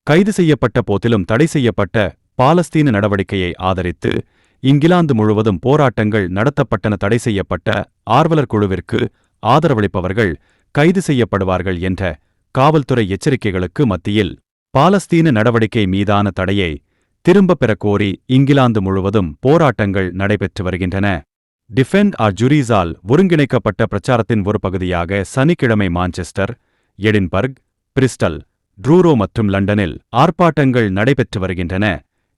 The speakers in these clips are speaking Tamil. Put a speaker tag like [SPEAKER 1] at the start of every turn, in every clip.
[SPEAKER 1] கைது செய்யப்பட்ட போதிலும் தடை செய்யப்பட்ட பாலஸ்தீன நடவடிக்கையை ஆதரித்து இங்கிலாந்து முழுவதும் போராட்டங்கள் நடத்தப்பட்டன. தடை செய்யப்பட்ட ஆர்வலர் குழுவிற்கு ஆதரவளிப்பவர்கள் கைது செய்யப்படுவார்கள் என்ற காவல்துறை எச்சரிக்கைகளுக்கு மத்தியில் பாலஸ்தீன நடவடிக்கை மீதான தடையை திரும்பப் பெறக் கோரி இங்கிலாந்து முழுவதும் போராட்டங்கள் நடைபெற்று வருகின்றன. டிஃபெண்ட் ஆர் ஜுரீஸால் ஒருங்கிணைக்கப்பட்ட பிரச்சாரத்தின் ஒரு பகுதியாக சனிக்கிழமை மான்செஸ்டர், எடின்பர்க், பிரிஸ்டல், ட்ரூரோ மற்றும் லண்டனில் ஆர்ப்பாட்டங்கள் நடைபெற்று வருகின்றன.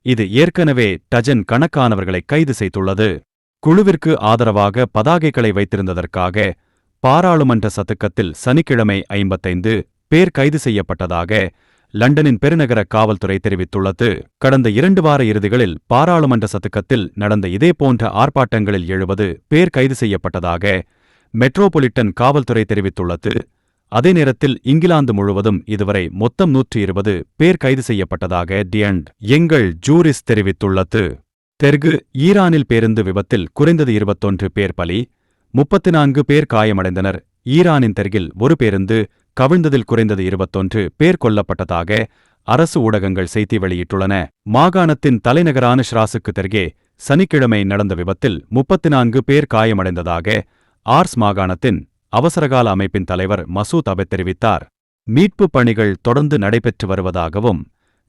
[SPEAKER 1] இது ஏற்கனவே டஜன் கணக்கானவர்களை கைது செய்துள்ளது. குழுவிற்கு ஆதரவாக பதாகைகளை வைத்திருந்ததற்காக பாராளுமன்ற சதுக்கத்தில் சனிக்கிழமை 55 பேர் கைது செய்யப்பட்டதாக லண்டனின் பெருநகர காவல்துறை தெரிவித்துள்ளது. கடந்த 2 வார இறுதிகளில் பாராளுமன்ற சதுக்கத்தில் நடந்த இதேபோன்ற ஆர்ப்பாட்டங்களில் 70 பேர் கைது செய்யப்பட்டதாக மெட்ரோபொலிட்டன் காவல்துறை தெரிவித்துள்ளது. அதே நேரத்தில் இங்கிலாந்து முழுவதும் இதுவரை மொத்தம் 120 பேர் கைது செய்யப்பட்டதாக டியண்ட் எங்கள் ஜூரிஸ் தெரிவித்துள்ளது. தெற்கு ஈரானில் பேருந்து விபத்தில் குறைந்தது 21 பேர் பலி, 34 பேர் காயமடைந்தனர். ஈரானின் தெற்கில் ஒரு பேருந்து கவிழ்ந்ததில் குறைந்தது 21 பேர் கொல்லப்பட்டதாக அரசு ஊடகங்கள் செய்தி வெளியிட்டுள்ளன. மாகாணத்தின் தலைநகரான ஷ்ராஸுக்கு தெற்கே சனிக்கிழமை நடந்த விபத்தில் 34 பேர் காயமடைந்ததாக ஆர்ஸ் மாகாணத்தின் அவசரகால அமைப்பின் தலைவர் மசூத் அபெத் தெரிவித்தார். மீட்புப் பணிகள் தொடர்ந்து நடைபெற்று வருவதாகவும்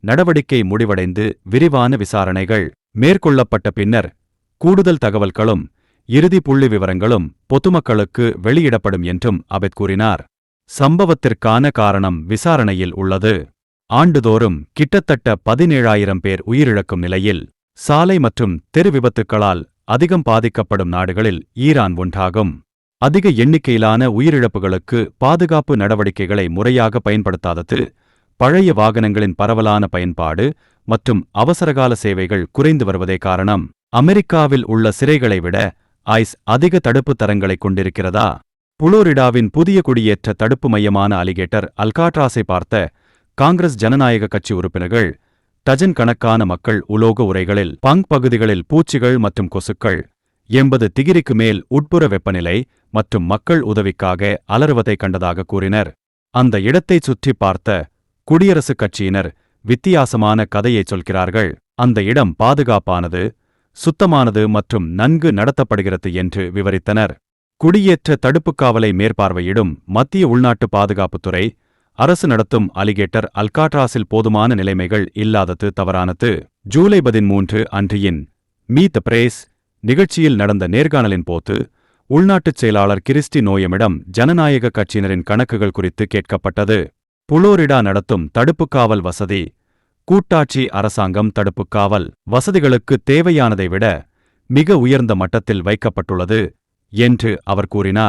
[SPEAKER 1] நடவடிக்கை முடிவடைந்து விரிவான விசாரணைகள் மேற்கொள்ளப்பட்ட பின்னர் கூடுதல் தகவல்களும் இறுதி புள்ளி விவரங்களும் பொதுமக்களுக்கு வெளியிடப்படும் என்றும் அபெத் கூறினார். சம்பவத்திற்கான காரணம் விசாரணையில் உள்ளது. ஆண்டுதோறும் கிட்டத்தட்ட 17,000 பேர் உயிரிழக்கும் நிலையில் சாலை மற்றும் தெரு விபத்துக்களால் அதிகம் பாதிக்கப்படும் நாடுகளில் ஈரான் ஒன்றாகும். அதிக எண்ணிக்கையிலான உயிரிழப்புகளுக்கு பாதுகாப்பு நடவடிக்கைகளை முறையாக பயன்படுத்தாதது, பழைய வாகனங்களின் பரவலான பயன்பாடு மற்றும் அவசரகால சேவைகள் குறைந்து வருவதே காரணம். அமெரிக்காவில் உள்ள சிறைகளை விட ஐஸ் அதிக தடுப்பு தரங்களை கொண்டிருக்கிறதா? புளோரிடாவின் புதிய குடியேற்ற தடுப்பு மையமான அலிகேட்டர் அல்காட்ராஸை பார்த்த காங்கிரஸ் ஜனநாயக கட்சி உறுப்பினர்கள் டஜன் கணக்கான மக்கள் உலோக உரைகளில் பங்க் பகுதிகளில் பூச்சிகள் மற்றும் கொசுக்கள் 80 டிகிரிக்கு மேல் உட்புற வெப்பநிலை மற்றும் மக்கள் உதவிக்காக அலறுவதை கண்டதாக கூறினர். அந்த இடத்தைச் சுற்றி பார்த்த குடியரசுக் கட்சியினர் வித்தியாசமான கதையை சொல்கிறார்கள். அந்த இடம் பாதுகாப்பானது, சுத்தமானது மற்றும் நன்கு நடத்தப்படுகிறது என்று விவரித்தனர். குடியேற்ற தடுப்புக் காவலை மேற்பார்வையிடும் மத்திய உள்நாட்டு பாதுகாப்புத்துறை அரசு நடத்தும் அலிகேட்டர் அல்காட்ராஸில் போதுமான நிலைமைகள் இல்லாதது தவறானது. ஜூலை 13 அன்றியின் மீட் த பிரேஸ் நிகழ்ச்சியில் நடந்த நேர்காணலின் போது உள்நாட்டுச் செயலாளர் கிறிஸ்டி நோயமிடம் ஜனநாயக கட்சியினரின் கணக்குகள் குறித்து கேட்கப்பட்டது. புளோரிடா நடத்தும் தடுப்புக்காவல் வசதி கூட்டாட்சி அரசாங்கம் தடுப்புக்காவல் வசதிகளுக்கு தேவையானதை விட மிக உயர்ந்த மட்டத்தில் வைக்கப்பட்டுள்ளது என்று அவர் கூறினார்.